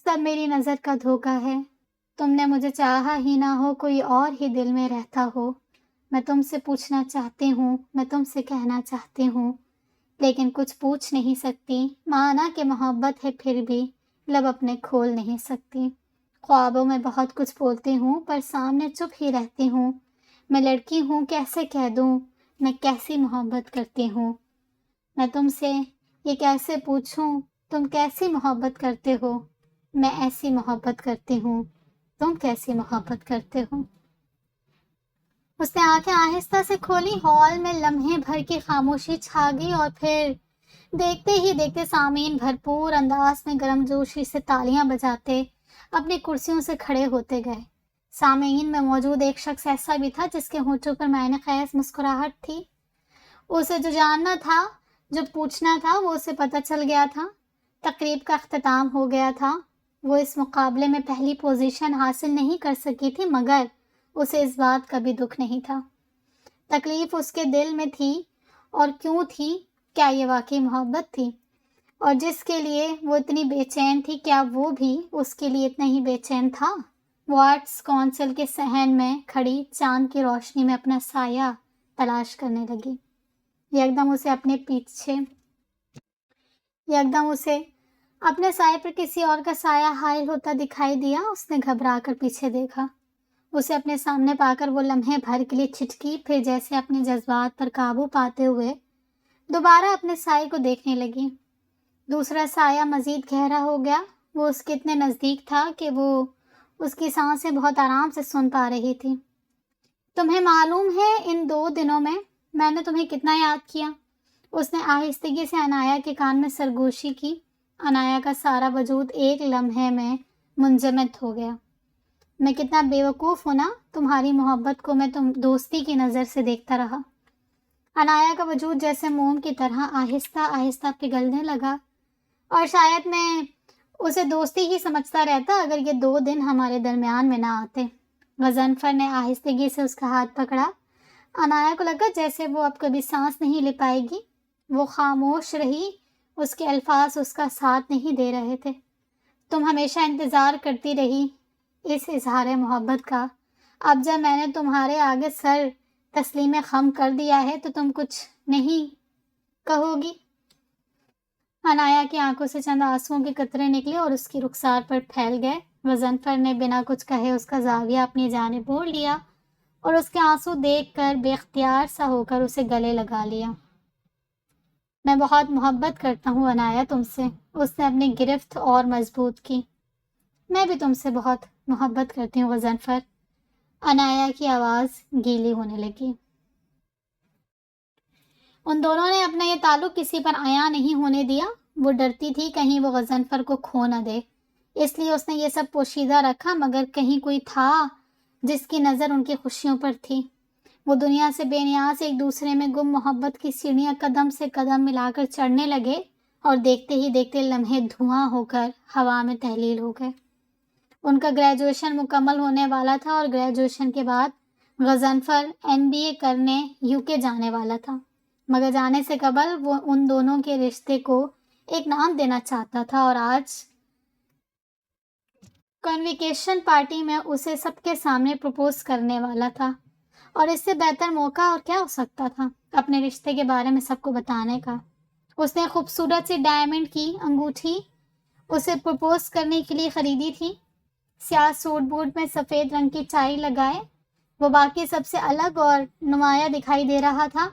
سب میری نظر کا دھوکا ہے، تم نے مجھے چاہا ہی نہ ہو، کوئی اور ہی دل میں رہتا ہو۔ میں تم سے پوچھنا چاہتی ہوں، میں تم سے کہنا چاہتی ہوں، لیکن کچھ پوچھ نہیں سکتی، مانا کہ محبت ہے پھر بھی لب اپنے کھول نہیں سکتی۔ خوابوں میں بہت کچھ بولتی ہوں، پر سامنے چپ ہی رہتی ہوں۔ میں لڑکی ہوں، کیسے کہہ دوں میں کیسی محبت کرتی ہوں۔ میں تم سے یہ کیسے پوچھوں تم کیسی محبت کرتے ہو۔ میں ایسی محبت کرتی ہوں، تم کیسی محبت کرتے ہو۔ اس نے آنکھیں آہستہ سے کھولی۔ ہال میں لمحے بھر کی خاموشی چھا گئی اور پھر دیکھتے ہی دیکھتے سامعین بھرپور انداز میں گرم جوشی سے تالیاں بجاتے اپنی کرسیوں سے کھڑے ہوتے گئے۔ سامعین میں موجود ایک شخص ایسا بھی تھا جس کے ہونٹوں پر معنی خیز مسکراہٹ تھی۔ اسے جو جاننا تھا، جو پوچھنا تھا، وہ اسے پتہ چل گیا تھا۔ تقریب کا اختتام ہو گیا تھا۔ وہ اس مقابلے میں پہلی پوزیشن حاصل نہیں کر سکی تھی، مگر اسے اس بات کا بھی دکھ نہیں تھا۔ تکلیف اس کے دل میں تھی، اور کیوں تھی؟ کیا یہ واقعی محبت تھی؟ اور جس کے لیے وہ اتنی بے چین تھی، کیا وہ بھی اس کے لیے اتنا ہی بے چین تھا؟ وہ آرٹس کونسل کے صحن میں کھڑی چاند کی روشنی میں اپنا سایہ تلاش کرنے لگی۔ یکدم اسے اپنے سائے پر کسی اور کا سایہ حائل ہوتا دکھائی دیا۔ اس نے گھبرا کر پیچھے دیکھا۔ اسے اپنے سامنے پا کر وہ لمحے بھر کے لیے چھٹکی، پھر جیسے اپنے جذبات پر قابو پاتے ہوئے دوبارہ اپنے سائے کو دیکھنے لگی۔ دوسرا سایہ مزید گہرا ہو گیا۔ وہ اس کے اتنے نزدیک تھا کہ وہ اس کی سانسیں بہت آرام سے سن پا رہی تھی۔ تمہیں معلوم ہے ان 2 دنوں میں نے تمہیں کتنا یاد کیا؟ اس نے آہستگی سے عنایا کے کان میں سرگوشی کی۔ عنایا کا سارا وجود ایک لمحے میں منجمد ہو گیا۔ میں کتنا بے وقوف ہوں نا، تمہاری محبت کو میں دوستی کی نظر سے دیکھتا رہا۔ عنایا کا وجود جیسے موم کی طرح آہستہ آہستہ پگھلنے لگا، اور شاید میں اسے دوستی ہی سمجھتا رہتا اگر یہ 2 دن ہمارے درمیان میں نہ آتے۔ غضنفر نے آہستگی سے اس کا ہاتھ پکڑا۔ عنایا کو لگا جیسے وہ اب کبھی سانس نہیں لے پائے گی۔ وہ خاموش رہی، اس کے الفاظ اس کا ساتھ نہیں دے رہے تھے۔ تم ہمیشہ انتظار کرتی رہی اس اظہار محبت کا، اب جب میں نے تمہارے آگے سر تسلیم خم کر دیا ہے تو تم کچھ نہیں کہو گی؟ عنایا کی آنکھوں سے چند آنسوؤں کے قطرے نکلے اور اس کی رخسار پر پھیل گئے۔ غضنفر نے بنا کچھ کہے اس کا زاویہ اپنی جانب موڑ لیا اور اس کے آنسو دیکھ کر بے اختیار سا ہو کر اسے گلے لگا لیا۔ میں بہت محبت کرتا ہوں عنایا تم سے، اس نے اپنی گرفت اور مضبوط کی۔ میں بھی تم سے بہت محبت کرتی ہوں غضنفر۔ عنایا کی آواز گیلی ہونے لگی۔ ان دونوں نے اپنا یہ تعلق کسی پر عیاں نہیں ہونے دیا۔ وہ ڈرتی تھی کہیں وہ غضنفر کو کھو نہ دے، اس لیے اس نے یہ سب پوشیدہ رکھا، مگر کہیں کوئی تھا جس کی نظر ان کی خوشیوں پر تھی۔ وہ دنیا سے بے نیاز ایک دوسرے میں گم محبت کی سیڑھیاں قدم سے قدم ملا کر چڑھنے لگے، اور دیکھتے ہی دیکھتے لمحے دھواں ہو کر ہوا میں تحلیل ہو گئے۔ ان کا گریجویشن مکمل ہونے والا تھا، اور گریجویشن کے بعد غضنفر MBA کرنے UK جانے والا تھا، مگر جانے سے قبل وہ ان دونوں کے رشتے کو ایک نام دینا چاہتا تھا، اور آج کنویکیشن پارٹی میں اسے سب کے سامنے پروپوز کرنے والا تھا۔ اور اس سے بہتر موقع اور کیا ہو سکتا تھا اپنے رشتے کے بارے میں سب کو بتانے کا۔ اس نے خوبصورت سی ڈائمنڈ کی انگوٹھی اسے پروپوز کرنے کے لیے خریدی تھی۔ سیاہ سوٹ بوٹ میں سفید رنگ کی ٹائی لگائے وہ باقی سب سے الگ اور نمایاں دکھائی دے رہا تھا۔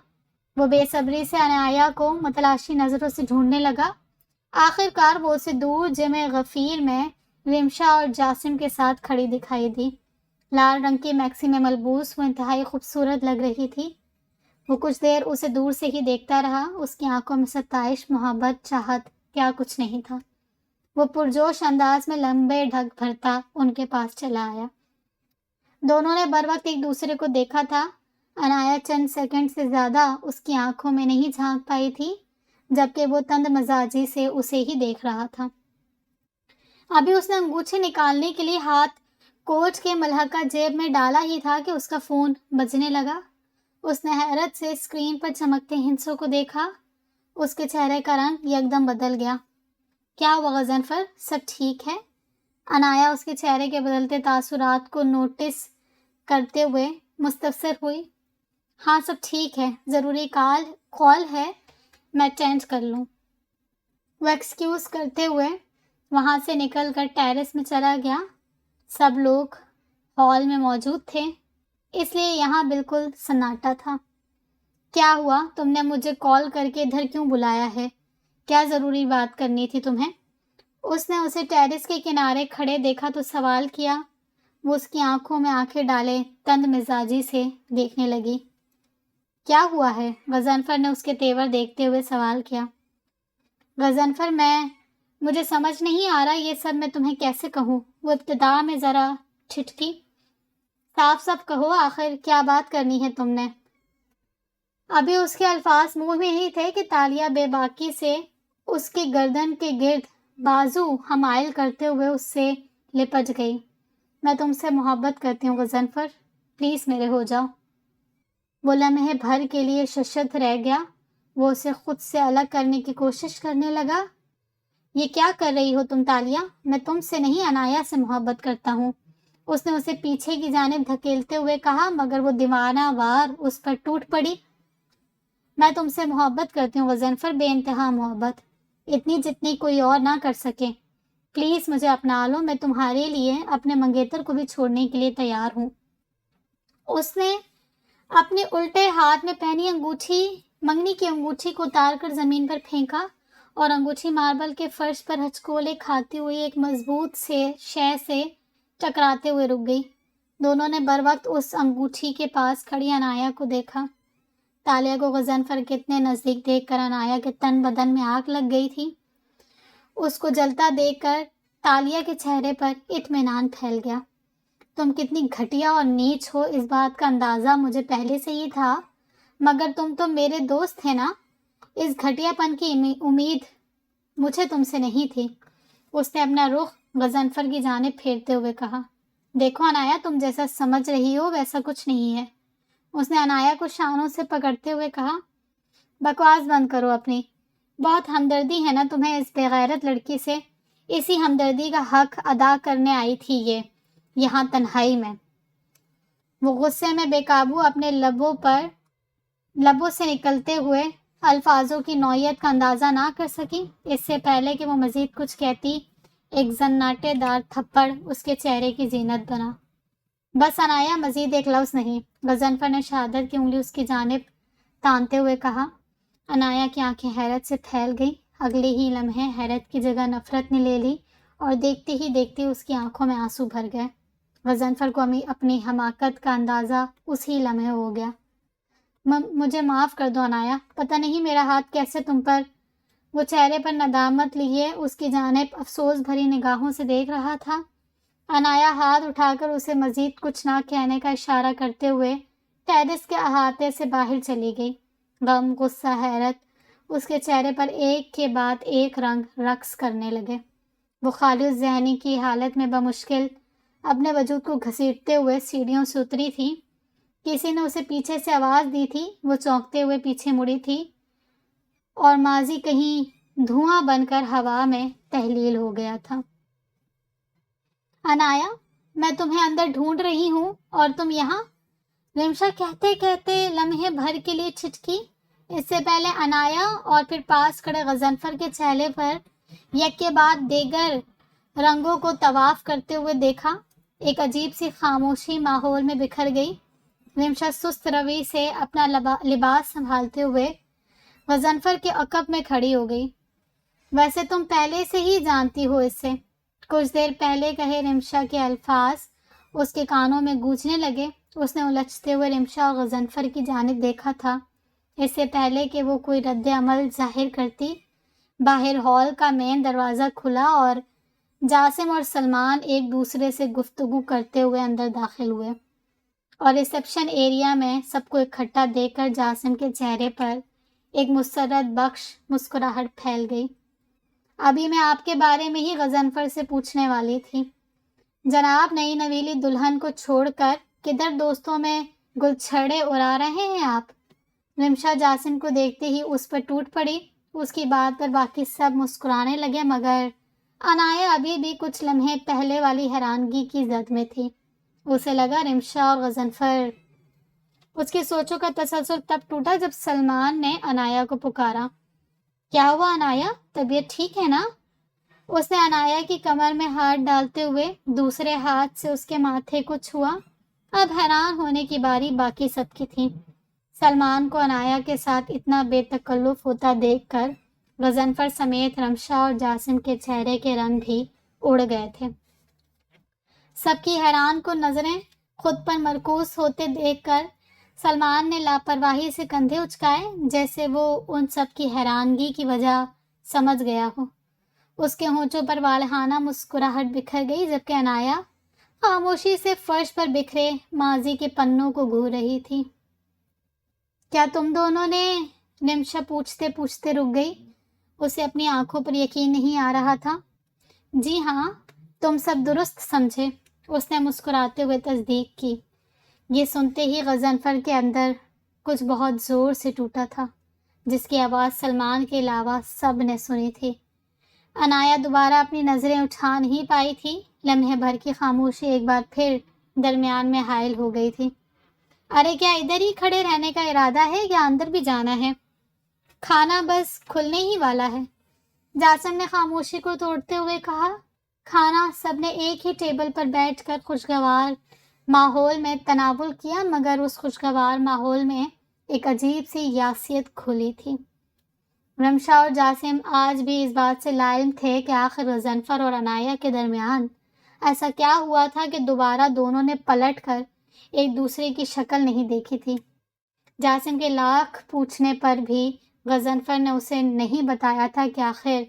وہ بے صبری سے عنایا کو متلاشی نظروں سے ڈھونڈنے لگا۔ آخر کار وہ اسے دور جمع غفیر میں رمشا اور جاسم کے ساتھ کھڑی دکھائی دی۔ لال رنگ کی میکسی میں ملبوس وہ انتہائی خوبصورت لگ رہی تھی۔ وہ کچھ دیر اسے دور سے ہی دیکھتا رہا۔ اس کی آنکھوں میں ستائش، محبت، چاہت، کیا کچھ نہیں تھا۔ وہ پرجوش انداز میں لمبے ڈھک بھرتا ان کے پاس چلا آیا۔ دونوں نے بر وقت ایک دوسرے کو دیکھا تھا۔ عنایا چند سیکنڈ سے زیادہ اس کی آنکھوں میں نہیں جھانک پائی تھی، جبکہ وہ تند مزاجی سے اسے ہی دیکھ رہا تھا۔ ابھی اس نے انگوٹھی نکالنے کے لیے ہاتھ کوٹ کے ملحقہ جیب میں ڈالا ہی تھا کہ اس کا فون بجنے لگا۔ اس نے حیرت سے اسکرین پر چمکتے ہندسوں کو دیکھا۔ اس کے چہرے کا رنگ یکدم بدل گیا۔ کیا ہوا غضنفر، سب ٹھیک ہے؟ عنایا اس کے چہرے کے بدلتے تاثرات کو نوٹس کرتے ہوئے مستفسر ہوئی۔ ہاں سب ٹھیک ہے، ضروری کال ہے، میں اٹینڈ کر لوں۔ وہ ایکسکیوز کرتے ہوئے وہاں سے نکل کر ٹیرس میں چلا گیا۔ سب لوگ ہال میں موجود تھے، اس لیے یہاں بالکل سناٹا تھا۔ کیا ہوا؟ تم نے مجھے کال کر کے ادھر کیوں بلایا ہے؟ کیا ضروری بات کرنی تھی تمہیں؟ اس نے اسے ٹیرس کے کنارے کھڑے دیکھا تو سوال کیا۔ وہ اس کی آنکھوں میں آنکھیں ڈالے تند مزاجی سے دیکھنے لگی۔ کیا ہوا ہے؟ غضنفر نے اس کے تیور دیکھتے ہوئے سوال کیا۔ غضنفر مجھے سمجھ نہیں آ رہا یہ سب میں تمہیں کیسے کہوں۔ وہ ابتدا میں ذرا ٹھٹکی۔ صاف صاف کہو، آخر کیا بات کرنی ہے تم نے؟ ابھی اس کے الفاظ منہ میں ہی تھے کہ تالیہ بے باکی سے اس کی گردن کے گرد بازو حمائل کرتے ہوئے اس سے لپٹ گئی۔ میں تم سے محبت کرتی ہوں غضنفر، پلیز میرے ہو جاؤ۔ وہ لمحے بھر کے لیے ششدر رہ گیا۔ وہ اسے خود سے الگ کرنے کی کوشش کرنے لگا۔ یہ کیا کر رہی ہو تم تالیہ؟ میں تم سے نہیں، عنایا سے محبت کرتا ہوں، اس نے اسے پیچھے کی جانب دھکیلتے ہوئے کہا، مگر وہ دیوانہ وار اس پر ٹوٹ پڑی۔ میں تم سے محبت کرتی ہوں غضنفر، بے انتہا محبت، اتنی جتنی کوئی اور نہ کر سکے۔ پلیز مجھے اپنا لو، میں تمہارے لیے اپنے منگیتر کو بھی چھوڑنے کے لیے تیار ہوں۔ اس نے اپنے الٹے ہاتھ میں پہنی انگوٹھی، منگنی کی انگوٹھی کو اتار کر زمین پر پھینکا اور انگوٹھی ماربل کے فرش پر ہچکولے کھاتی ہوئی ایک مضبوط شے سے ٹکراتے ہوئے رک گئی۔ دونوں نے بر وقت اس انگوٹھی کے پاس کھڑی عنایا کو دیکھا۔ تالیہ کو غضنفر کے اتنے نزدیک دیکھ کر عنایا کے تن بدن میں آگ لگ گئی تھی۔ اس کو جلتا دیکھ کر تالیہ کے چہرے پر اطمینان پھیل گیا۔ تم کتنی گھٹیا اور نیچ ہو اس بات کا اندازہ مجھے پہلے سے ہی تھا، مگر تم تو میرے دوست تھے نا، اس گھٹیا پن کی امید مجھے تم سے نہیں تھی۔ اس نے اپنا رخ غضنفر کی جانب پھیرتے ہوئے کہا، دیکھو عنایا، تم جیسا سمجھ رہی ہو ویسا کچھ نہیں ہے۔ اس نے عنایا کو شانوں سے پکڑتے ہوئے کہا، بکواس بند کرو اپنی، بہت ہمدردی ہے نا تمہیں اس بے غیرت لڑکی سے، اسی ہمدردی کا حق ادا کرنے آئی تھی یہ یہاں تنہائی میں۔ وہ غصے میں بے قابو اپنے لبوں سے نکلتے ہوئے الفاظوں کی نوعیت کا اندازہ نہ کر سکی۔ اس سے پہلے کہ وہ مزید کچھ کہتی، ایک زناٹے دار تھپڑ اس کے چہرے کی زینت بنا۔ بس عنایا، مزید ایک لفظ نہیں، غضنفر نے شہادت کی انگلی اس کی جانب تانتے ہوئے کہا۔ عنایا کی آنکھیں حیرت سے پھیل گئی۔ اگلے ہی لمحے حیرت کی جگہ نفرت نے لے لی اور دیکھتے ہی دیکھتے اس کی آنکھوں میں آنسو بھر گئے۔ غضنفر کو اپنی حماقت کا اندازہ اسی لمحے ہو گیا۔ مجھے معاف کر دو عنایا، پتہ نہیں میرا ہاتھ کیسے تم پر۔ وہ چہرے پر ندامت لیے اس کی جانب افسوس بھری نگاہوں سے دیکھ رہا تھا۔ عنایا ہاتھ اٹھا کر اسے مزید کچھ نہ کہنے کا اشارہ کرتے ہوئے ٹیرس کے احاطے سے باہر چلی گئی۔ غم، غصہ، حیرت اس کے چہرے پر ایک کے بعد ایک رنگ رقص کرنے لگے۔ وہ خالی ذہنی کی حالت میں بمشکل اپنے وجود کو گھسیٹتے ہوئے سیڑھیوں سے اتری تھی۔ کسی نے اسے پیچھے سے آواز دی تھی۔ وہ چونکتے ہوئے پیچھے مڑی تھی اور ماضی کہیں دھواں بن کر ہوا میں تحلیل ہو گیا تھا۔ عنایا، میں تمہیں اندر ڈھونڈ رہی ہوں اور تم یہاں؟ رمشا کہتے کہتے لمحے بھر کے لیے چھٹکی۔ اس سے پہلے عنایا اور پھر پاس کھڑے غضنفر کے چہرے پر یک کے بعد دیگر رنگوں کو طواف کرتے ہوئے دیکھا۔ ایک عجیب سی خاموشی ماحول میں بکھر گئی۔ رمشا سست روی سے اپنا لباس سنبھالتے ہوئے غضنفر کے عقب میں کھڑی ہو گئی۔ ویسے تم پہلے سے ہی جانتی ہو اس سے، کچھ دیر پہلے کہے رمشا کے الفاظ اس کے کانوں میں گونجنے لگے۔ اس نے الجھتے ہوئے رمشا اور غضنفر کی جانب دیکھا تھا۔ اس سے پہلے کہ وہ کوئی رد عمل ظاہر کرتی، باہر ہال کا مین دروازہ کھلا اور جاسم اور سلمان ایک دوسرے سے گفتگو کرتے ہوئے اندر داخل ہوئے، اور ریسپشن ایریا میں سب کو اکٹھا دیکھ کر جاسم کے چہرے پر ایک مسرت بخش مسکراہٹ پھیل گئی۔ ابھی میں آپ کے بارے میں ہی غضنفر سے پوچھنے والی تھی، جناب، نئی نویلی دلہن کو چھوڑ کر کدھر دوستوں میں گلچھڑے اڑا رہے ہیں آپ؟ رمشا جاسم کو دیکھتے ہی اس پر ٹوٹ پڑی۔ اس کی بات پر باقی سب مسکرانے لگے، مگر عنایا ابھی بھی کچھ لمحے پہلے والی حیرانگی کی زد میں تھی۔ اسے لگا رمشا اور غضنفر۔ اس کی سوچوں کا تسلسل تب ٹوٹا جب سلمان نے عنایا کو پکارا، کیا ہوا عنایا، طبیعت ٹھیک ہے نا؟ اس نے عنایا کی کمر میں ہاتھ ڈالتے ہوئے دوسرے ہاتھ سے اس کے ماتھے کو چھوا۔ اب حیران ہونے کی باری باقی سب کی تھی۔ سلمان کو عنایا کے ساتھ اتنا بے تکلف ہوتا دیکھ کر غضنفر سمیت رمشا اور جاسم کے چہرے کے رنگ بھی اڑ گئے تھے۔ سب کی حیران کن نظریں خود پر مرکوز ہوتے دیکھ کر سلمان نے لاپرواہی سے کندھے اچکائے، جیسے وہ ان سب کی حیرانگی کی وجہ سمجھ گیا ہو۔ اس کے ہونٹوں پر والہانہ مسکراہٹ بکھر گئی، جبکہ عنایا خاموشی سے فرش پر بکھرے ماضی کے پنوں کو گھور رہی تھی۔ کیا تم دونوں نے؟ رمشا پوچھتے پوچھتے رک گئی۔ اسے اپنی آنکھوں پر یقین نہیں آ رہا تھا۔ جی ہاں، تم سب درست سمجھے، اس نے مسکراتے ہوئے تصدیق کی۔ یہ سنتے ہی غضنفر کے اندر کچھ بہت زور سے ٹوٹا تھا، جس کی آواز سلمان کے علاوہ سب نے سنی تھی۔ عنایا دوبارہ اپنی نظریں اٹھا نہیں پائی تھی۔ لمحے بھر کی خاموشی ایک بار پھر درمیان میں حائل ہو گئی تھی۔ ارے کیا ادھر ہی کھڑے رہنے کا ارادہ ہے یا اندر بھی جانا ہے؟ کھانا بس کھلنے ہی والا ہے، جاسم نے خاموشی کو توڑتے ہوئے کہا۔ کھانا سب نے ایک ہی ٹیبل پر بیٹھ کر خوشگوار ماحول میں تناول کیا، مگر اس خوشگوار ماحول میں ایک عجیب سی یاسیت کھلی تھی۔ رمشا اور جاسم آج بھی اس بات سے لائم تھے کہ آخر غضنفر اور عنایا کے درمیان ایسا کیا ہوا تھا کہ دوبارہ دونوں نے پلٹ کر ایک دوسرے کی شکل نہیں دیکھی تھی۔ جاسم کے لاکھ پوچھنے پر بھی غضنفر نے اسے نہیں بتایا تھا کہ آخر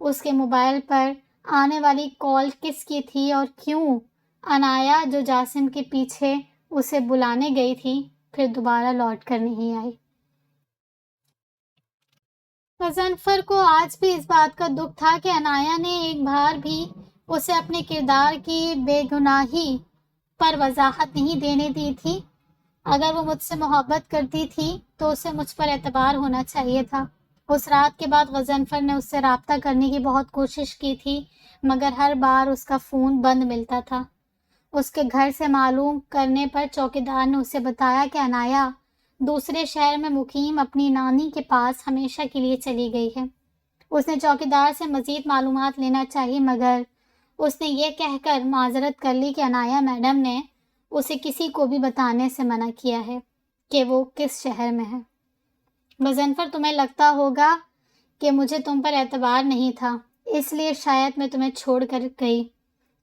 اس کے موبائل پر آنے والی کال کس کی تھی اور کیوں عنایا جو جاسم کے پیچھے اسے بلانے گئی تھی پھر دوبارہ لوٹ کر نہیں آئی۔ غضنفر کو آج بھی اس بات کا دکھ تھا کہ عنایا نے ایک بار بھی اسے اپنے کردار کی بے گناہی پر وضاحت نہیں دینے دی تھی۔ اگر وہ مجھ سے محبت کرتی تھی تو اسے مجھ پر اعتبار ہونا چاہیے تھا۔ اس رات کے بعد غضنفر نے اس سے رابطہ کرنے کی بہت کوشش کی تھی، مگر ہر بار اس کا فون بند ملتا تھا۔ اس کے گھر سے معلوم کرنے پر چوکیدار نے اسے بتایا کہ عنایا دوسرے شہر میں مقیم اپنی نانی کے پاس ہمیشہ کے لیے چلی گئی ہے۔ اس نے چوکیدار سے مزید معلومات لینا چاہی، مگر اس نے یہ کہہ کر معذرت کر لی کہ عنایا میڈم نے اسے کسی کو بھی بتانے سے منع کیا ہے کہ وہ کس شہر میں ہے۔ غضنفر، تمہیں لگتا ہوگا کہ مجھے تم پر اعتبار نہیں تھا، اس لیے شاید میں تمہیں چھوڑ کر گئی،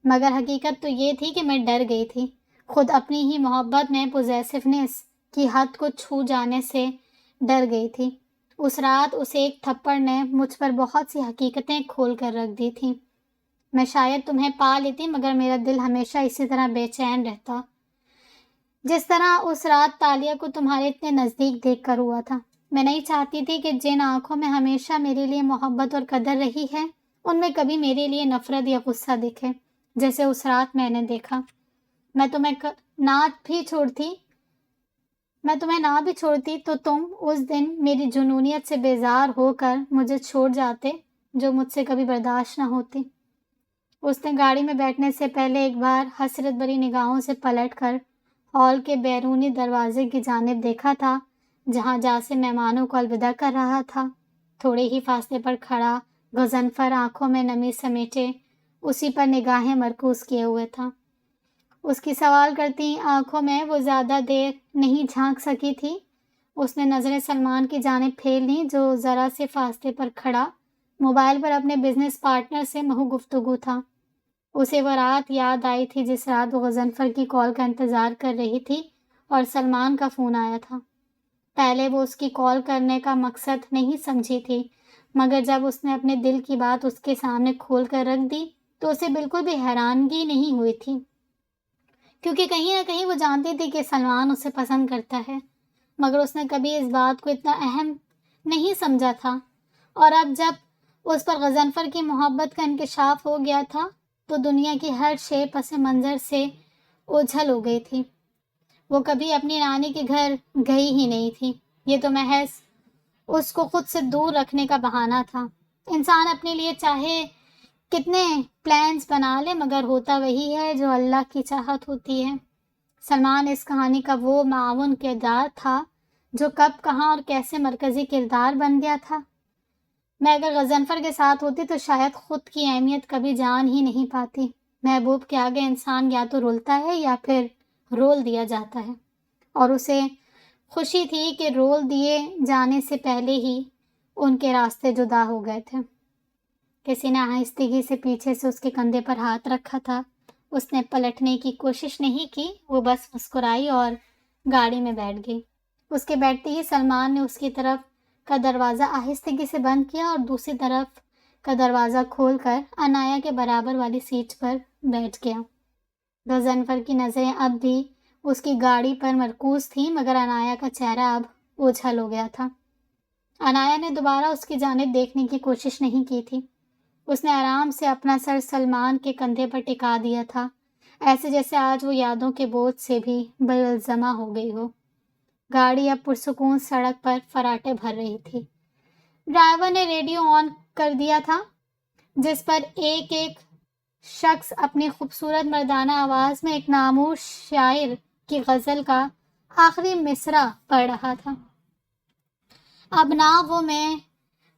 مگر حقیقت تو یہ تھی کہ میں ڈر گئی تھی، خود اپنی ہی محبت میں پوزیسونیس کی حد کو چھو جانے سے ڈر گئی تھی۔ اس رات اس ایک تھپڑ نے مجھ پر بہت سی حقیقتیں کھول کر رکھ دی تھیں۔ میں شاید تمہیں پا لیتی، مگر میرا دل ہمیشہ اسی طرح بے چین رہتا جس طرح اس رات تالیہ کو تمہارے اتنے نزدیک دیکھ کر ہوا تھا۔ میں نہیں چاہتی تھی کہ جن آنکھوں میں ہمیشہ میرے لیے محبت اور قدر رہی ہے ان میں کبھی میرے لیے نفرت یا غصہ دکھے، جیسے اس رات میں نے دیکھا۔ میں تمہیں نہ بھی چھوڑتی تو تم اس دن میری جنونیت سے بیزار ہو کر مجھے چھوڑ جاتے، جو مجھ سے کبھی برداشت نہ ہوتی۔ اس نے گاڑی میں بیٹھنے سے پہلے ایک بار حسرت بھری نگاہوں سے پلٹ کر ہال کے بیرونی دروازے کی جانب دیکھا تھا، جہاں جاسم مہمانوں کو الوداع کر رہا تھا۔ تھوڑے ہی فاصلے پر کھڑا غضنفر آنکھوں میں نمی سمیٹے اسی پر نگاہیں مرکوز کیے ہوئے تھا۔ اس کی سوال کرتی آنکھوں میں وہ زیادہ دیر نہیں جھانک سکی تھی۔ اس نے نظریں سلمان کی جانب پھیر لیں، جو ذرا سے فاصلے پر کھڑا موبائل پر اپنے بزنس پارٹنر سے محو گفتگو تھا۔ اسے وہ رات یاد آئی تھی جس رات وہ غضنفر کی کال کا انتظار کر رہی تھی اور سلمان کا فون آیا تھا۔ پہلے وہ اس کی کال کرنے کا مقصد نہیں سمجھی تھی، مگر جب اس نے اپنے دل کی بات اس کے سامنے کھول کر رکھ دی تو اسے بالکل بھی حیرانگی نہیں ہوئی تھی، کیونکہ کہیں نہ کہیں وہ جانتی تھی کہ سلمان اسے پسند کرتا ہے، مگر اس نے کبھی اس بات کو اتنا اہم نہیں سمجھا تھا۔ اور اب جب اس پر غضنفر کی محبت کا انکشاف ہو گیا تھا تو دنیا کی ہر شے پس منظر سے اوجھل ہو گئی تھی۔ وہ کبھی اپنی نانی کے گھر گئی ہی نہیں تھی، یہ تو محض اس کو خود سے دور رکھنے کا بہانہ تھا۔ انسان اپنے لیے چاہے کتنے پلانز بنا لے، مگر ہوتا وہی ہے جو اللہ کی چاہت ہوتی ہے۔ سلمان اس کہانی کا وہ معاون کردار تھا جو کب کہاں اور کیسے مرکزی کردار بن گیا تھا۔ میں اگر غضنفر کے ساتھ ہوتی تو شاید خود کی اہمیت کبھی جان ہی نہیں پاتی۔ محبوب کے آگے انسان یا تو رولتا ہے یا پھر رول دیا جاتا ہے، اور اسے خوشی تھی کہ رول دیے جانے سے پہلے ہی ان کے راستے جدا ہو گئے تھے۔ کسی نے آہستگی سے پیچھے سے اس کے کندھے پر ہاتھ رکھا تھا۔ اس نے پلٹنے کی کوشش نہیں کی، وہ بس مسکرائی اور گاڑی میں بیٹھ گئی۔ اس کے بیٹھتے ہی سلمان نے اس کی طرف کا دروازہ آہستگی سے بند کیا اور دوسری طرف کا دروازہ کھول کر عنایا کے برابر والی سیٹ پر بیٹھ گیا۔ غضنفر کی نظریں اب بھی اس کی گاڑی پر مرکوز تھیں، مگر عنایا کا چہرہ اب اوجھل ہو گیا تھا۔ عنایا نے دوبارہ اس کی جانب دیکھنے کی کوشش نہیں کی تھی۔ اس نے آرام سے اپنا سر سلمان کے کندھے پر ٹکا دیا تھا، ایسے جیسے آج وہ یادوں کے بوجھ سے بھی بلزمہ ہو گئی ہو۔ گاڑی اب پرسکون سڑک پر فراٹے بھر رہی تھی۔ ڈرائیور نے ریڈیو آن کر دیا تھا، جس پر ایک ایک شخص اپنی خوبصورت مردانہ آواز میں ایک نامور شاعر کی غزل کا آخری مصرع پڑھ رہا تھا۔ اب نہ وہ میں،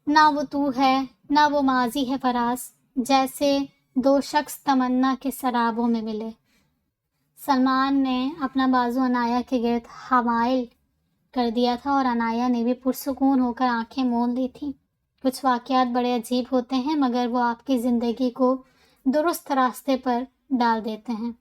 نہ وہ تو ہے، نہ وہ ماضی ہے فراز، جیسے دو شخص تمنا کے سرابوں میں ملے۔ سلمان نے اپنا بازو عنایا کے گرد حمائل کر دیا تھا اور عنایا نے بھی پرسکون ہو کر آنکھیں مون لی تھیں۔ کچھ واقعات بڑے عجیب ہوتے ہیں، مگر وہ آپ کی زندگی کو درست راستے پر ڈال دیتے ہیں۔